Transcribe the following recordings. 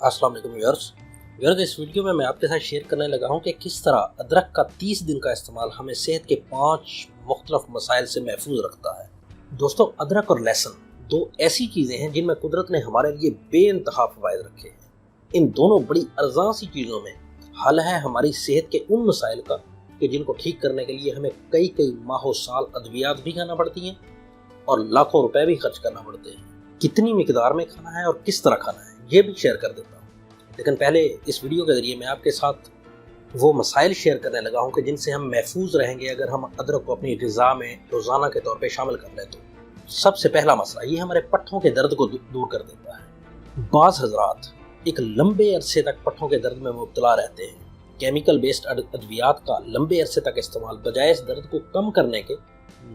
अस्सलाम वालेकुम व्यूअर्स, इस वीडियो में मैं आपके साथ शेयर करने लगा हूं कि किस तरह अदरक का 30 दिन का इस्तेमाल हमें सेहत के 5 मुख्तलिफ मसाइल से महफूज रखता है। दोस्तों, अदरक और लहसुन दो ऐसी चीज़ें हैं जिनमें कुदरत ने हमारे लिए बेइंतहा फ़वाइद रखे हैं। इन दोनों बड़ी अर्ज़ां सी चीज़ों में हल है हमारी सेहत के उन मसाइल का कि जिनको ठीक करने के लिए हमें कई कई माह साल अद्वियात भी खाना पड़ती हैं और लाखों रुपए भी खर्च करना पड़ते हैं। कितनी मिकदार में खाना है और किस तरह खाना है ये भी शेयर कर देता हूँ, लेकिन पहले इस वीडियो के ज़रिए मैं आपके साथ वो मसाइल शेयर करने लगा हूँ कि जिनसे हम महफूज रहेंगे अगर हम अदरक को अपनी ग़िज़ा में रोज़ाना के तौर पे शामिल कर लें। तो सबसे पहला मसला ये हमारे पट्ठों के दर्द को दूर कर देता है। बाज़ हज़रात एक लंबे अरसे तक पट्ठों के दर्द में मुब्तला रहते हैं। केमिकल बेस्ड अद्वियात का लंबे अरसे तक इस्तेमाल बजाय इस दर्द को कम करने के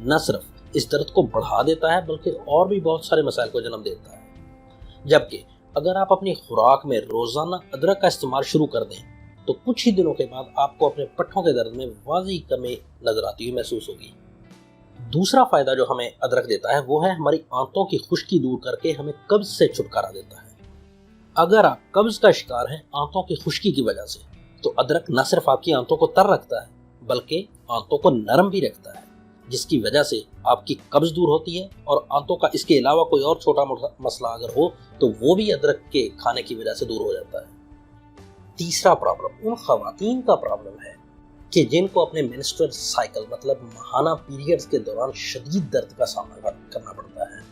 न सिर्फ इस दर्द को बढ़ा देता है बल्कि और भी बहुत सारे मसाइल को जन्म देता है। जबकि अगर आप अपनी खुराक में रोज़ाना अदरक का इस्तेमाल शुरू कर दें तो कुछ ही दिनों के बाद आपको अपने पट्ठों के दर्द में वाज़ी कमी नजर आती हुई महसूस होगी। दूसरा फ़ायदा जो हमें अदरक देता है वो है हमारी आंतों की खुश्की दूर करके हमें कब्ज़ से छुटकारा देता है। अगर आप कब्ज़ का शिकार हैं आंतों की खुश्की की वजह से तो अदरक न सिर्फ आपकी आंतों को तर रखता है बल्कि आंतों को नरम भी रखता है, जिसकी वजह से आपकी कब्ज़ दूर होती है और आंतों का इसके अलावा कोई और छोटा मोटा मसला अगर हो तो वो भी अदरक के खाने की वजह से दूर हो जाता है। तीसरा प्रॉब्लम उन ख़वातीन का प्रॉब्लम है कि जिनको अपने मेंस्ट्रुअल साइकिल मतलब माहाना पीरियड्स के दौरान शदीद दर्द का सामना करना पड़ता है।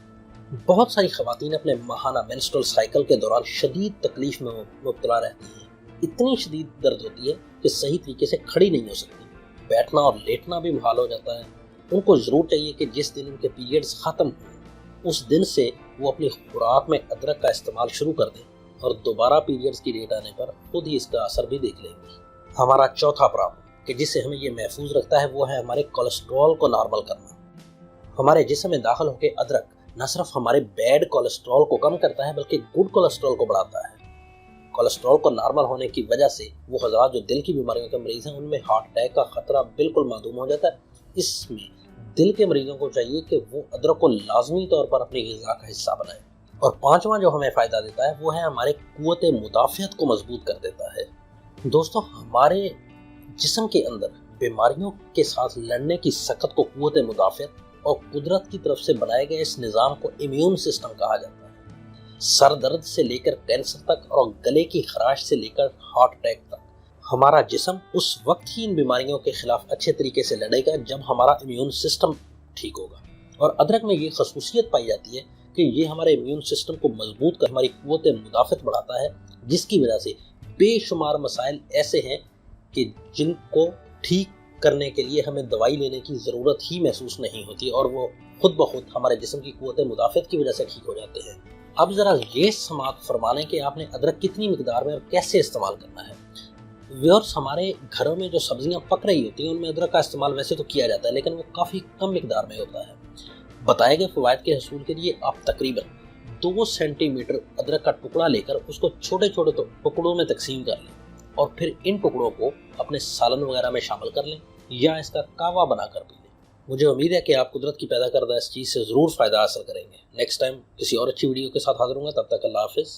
बहुत सारी ख़वातीन अपने माहाना मेंस्ट्रुअल साइकिल के दौरान शदीद तकलीफ में मुब्तला रहती हैं। इतनी शदीद दर्द होती है कि सही तरीके से खड़ी नहीं हो सकती, बैठना और लेटना भी मुहाल हो जाता है। उनको ज़रूर चाहिए कि जिस दिन उनके पीरियड्स ख़त्म हो उस दिन से वो अपनी खुराक में अदरक का इस्तेमाल शुरू कर दें और दोबारा पीरियड्स की डेट आने पर खुद ही इसका असर भी देख लेंगे। हमारा चौथा प्रॉब्लम कि जिससे हमें ये महफूज रखता है वो है हमारे कोलेस्ट्रॉल को नॉर्मल करना। हमारे जिस्म में दाखिल होकर अदरक न सिर्फ हमारे बैड कोलेस्ट्रॉल को कम करता है बल्कि गुड कोलेस्ट्रॉल को बढ़ाता है। कोलेस्ट्रॉल को नॉर्मल होने की वजह से वो हज़रात जो दिल की बीमारियों के मरीज़ हैं उनमें हार्ट अटैक का ख़तरा बिल्कुल मादूम हो जाता है। इसमें दिल के मरीजों को चाहिए कि वो अदरक को लाजमी तौर पर अपनी ग़िज़ा का हिस्सा बनाएं। और पांचवा जो हमें फ़ायदा देता है वो है हमारे क़ुव्वत मुदाफ़ियत को मजबूत कर देता है। दोस्तों, हमारे जिस्म के अंदर बीमारियों के साथ लड़ने की सख्त को क़ुव्वत मुदाफ़ियत और कुदरत की तरफ से बनाए गए इस निज़ाम को इम्यून सिस्टम कहा जाता है। सर दर्द से लेकर कैंसर तक और गले की खराश से लेकर हार्ट अटैक तक हमारा जिस्म उस वक्त ही इन बीमारियों के खिलाफ अच्छे तरीके से लड़ेगा जब हमारा इम्यून सिस्टम ठीक होगा। और अदरक में ये खसूसियत पाई जाती है कि ये हमारे इम्यून सिस्टम को मजबूत कर हमारी क़ुव्वत मुदाफ़ियत बढ़ाता है, जिसकी वजह से बेशुमार मसाइल ऐसे हैं कि जिनको ठीक करने के लिए हमें दवाई लेने की ज़रूरत ही महसूस नहीं होती और वो खुद ब खुद हमारे जिस्म की क़ुव्वत मुदाफ़ियत की वजह से ठीक हो जाते हैं। अब ज़रा ये समाअत फरमाने कि आपने अदरक कितनी मिकदार में और कैसे इस्तेमाल करना है। व्यूअर्स, हमारे घरों में जो सब्जियां पक रही होती हैं उनमें अदरक का इस्तेमाल वैसे तो किया जाता है लेकिन वो काफ़ी कम मिकदार में होता है। बताए गए फ़वाइद के हसूल के लिए आप तकरीबन 2 सेंटीमीटर अदरक का टुकड़ा लेकर उसको छोटे छोटे टुकड़ों में तकसीम कर लें और फिर इन टुकड़ों को अपने सालन वगैरह में शामिल कर लें या इसका कावा बनाकर पी लें। मुझे उम्मीद है कि आप कुदरत की पैदा करदा इस चीज़ से ज़रूर फ़ायदा हासिल करेंगे। नेक्स्ट टाइम किसी और अच्छी वीडियो के साथ हाज़िर होंगे, तब तक अल्लाह हाफ़िज़।